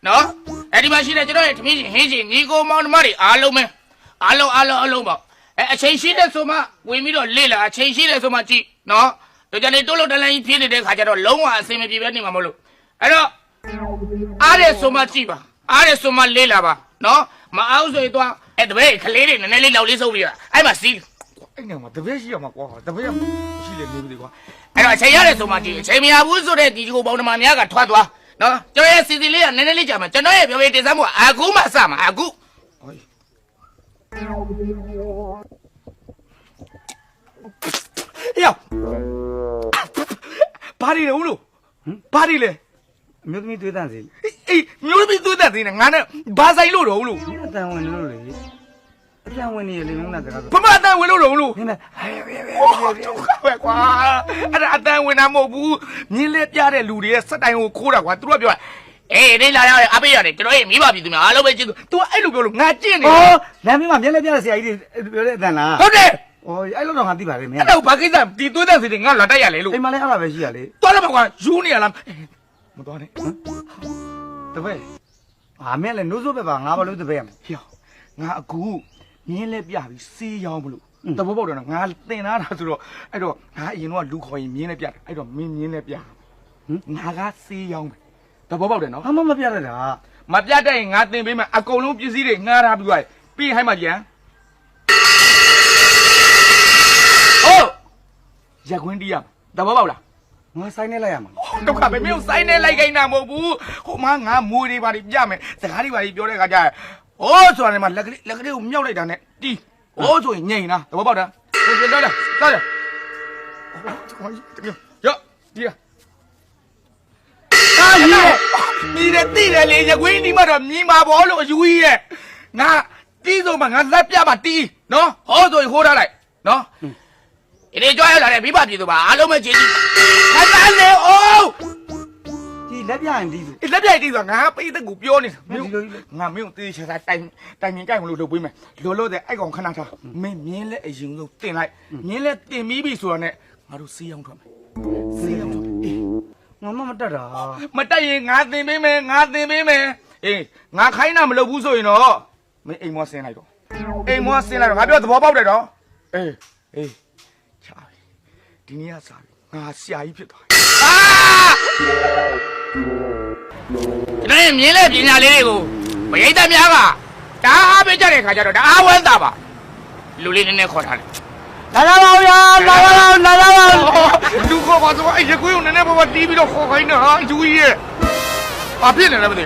နော်အဲ့ဒီမှာရှိတဲ့ကျွန်တော်ရဲ့သမီးချင်းဟင်းချင်းညီကိုမောင်နှမတွေအားလုံးပဲအားလုံးပေါ့အချိန်ရှိတဲ့ဆိုမှဝင်ပြီးတော့လေ့လာအချိန်ရှိတဲ့ဆိုမှကြည့်နော်တို့ကြလေတိုးလို့တလန်းကြီးဖြစ်နေတဲ့ခါကျတော့လုံးဝအဆင်မပြေပဲနေမှာမဟုတ်လို့အဲ့တော့အားတဲ့ဆိုမှကြည့်ပါအားတဲ့ဆိုမှလေ့လာပါနော်မအောင်ဆိုရင်တော့အဲ့တပည့်ကလေးတွေနည်းနည်းလေးလောက်လေးစုပ်ပြီးအဲ့မှာစီးအဲ့ညမှာတပည့်ရှိရမှာကွာတပည့်ရှိလေနေပြီကွာအဲ့တော့အချိန်ရတဲ့ဆိုမှကြည့်အချိန်မရဘူးဆိုတဲ့ဒီကိုပေါင်းတမများကထွက်သွားနော်ကျွန်တော်ရဲ့စီစီလေးကနည်းနည်းလေးကြာမှာကျွန်တော်ရဲ့ပြောပြတင်ဆက်မှုအခုမှစမှာအခုယောဘာတွေလဲဦးလို့ဘာတွေလဲမျိုးသမီးသွေးတန့်စီအေးမျိုးသမီးသွေးတန့်စီနဲ့ငါနဲ့ဘာဆိုင်လို့တော့ဦးလို့အတန်ဝင်လို့လေအတန်ဝင်နေလေမင်းကတကားဆိုဘမအတန်ဝင်လို့တော့ဦးလို့မင်းနဲ့ပဲကွာအဲ့ဒါအတန်ဝင်တာမဟုတ်ဘူးမြင်းလဲပြတဲ့လူတွေရဲ့စက်တိုင်ကိုခိုးတာကွာသူတို့ကပြောအေးနေလာရအပေးရတယ်ကျွန်တော်ရဲ့မိဘပြည်သူများအားလုံးပဲကျေးဇူး तू အဲ့လိုပြောလို့ငါကြင့်နေဩလမ်းမင်းမှာမျက်လက်ပြတဲ့ဆရာကြီးတွေပြောတဲ့အတန်လားဟုတ်တယ်ဩအဲ့လိုတော့ငါသိပါလေမင်းအဲ့တော့ဘာကိစ္စဒီသွေးတန့်စီတွေငါလာတိုက်ရလေလို့အိမ်မှာလည်းအဲ့ဒါပဲရှိရလေသွားတော့ကွာယူနေရလားမသွားနဲ့တပည့်မင်းလည်းနိုးစိုးပဲပါငါဘာလို့တပည့်ရမလဲဟေ့ငါအခုမြင်းလဲပြပြီးစေးရောင်းမလို့တဘောပေါက်တယ်နော်ငါတင်လာတာဆိုတော့အဲ့တော့ငါအရင်တော့လူခေါ်ရင်မြင်းလဲပြတယ်အဲ့တော့မင်းမြင်းလဲပြငါကစေးရောင်းမယ်တဘောပေါက်တယ်နော်မပြတတ်တာမပြတတ်ရင်ငါတင်ပေးမယ်အကုန်လုံးပစ္စည်းတွေငှားထားပြီးသွားပြီးဟိုင်းမှကြံဟုတ်ရက်ခွင်းတီးရတဘောပေါက်လားငါဆိုင်နေလိုက်ရမှာဒုက္ခပဲမင်းစိုင်းနေလိုက်ခိုင်းတာမဟုတ်ဘူးဟိုမှာငါမွေတွေပါပြမယ်စကားတွေပါပြောတဲ့အခါကျအိုးဆိုတာနဲ့မှလက်ကလေးကိုမြောက်လိုက်တာနဲ့တီးအိုးဆိုရင်ငိန်လားတဘောပေါက်တာပြန်တော့လားသွားတယ်ရော့တီးအာမြည်တယ်တိတယ်လေရက်ခွင်းဒီမှာတော့မြည်မှာဘောလို့အယူကြီးရဲ့ငါတီးဆုံးမှာငါလက်ပြမှာတီးနော်ဟောဆိုရင်ဟိုးထားလိုက်နော်ဒီကြွားရလာတဲ့မိဘပြည်သူပါအားလုံးပဲကျေးဇူးခက်သားလေအိုးဒီလက်ပြရင်ဒီဆိုလက်ပြရင်ဒီဆိုငါပိတ်သက်ကိုပြောနေတာမင်းငါမင်းကိုတေးချာတိုင်မြင်ကြိုက်မလို့လုပ်ပေးမယ်လောတဲ့အဲ့ကောင်ခဏထားမင်းမြင်းလက်အရင်ဆုံးတင်လိုက်မြင်းလက်တင်ပြီးပြီဆိုတာနဲ့ငါတို့စီးအောင်ထွက်မယ်စီးအောင်ထွက်အေးငါမတက်တာမတက်ရင်ငါတင်ပေးမယ်အေးငါခိုင်းတာမလုပ်ဘူးဆိုရင်တော့မင်းအိမ်မောဆင်းလိုက်တော့ငါပြောသဘောပေါက်တယ်တော့အေးချာပြီဒီနေ့ကစားပြီငါဆရာကြီးဖြစ်သွားပြီကျွန်တော်ရဲ့မြင်းလက်ပညာလေးတွေကိုပရိသတ်များကတအားပေးကြတဲ့ခါကျတော့တအားဝမ်းသာပါလူလေးနည်းနည်းခေါ်ထားတယ်လာပါဦးလာပါလူခေါ်ပါဆိုအဲ့ရကွေးကိုနည်းနည်းပါတီးပြီးတော့ခေါ်ခိုင်းတာဟာယူကြီးရဲ့ဘာဖြစ်နေလဲမသိ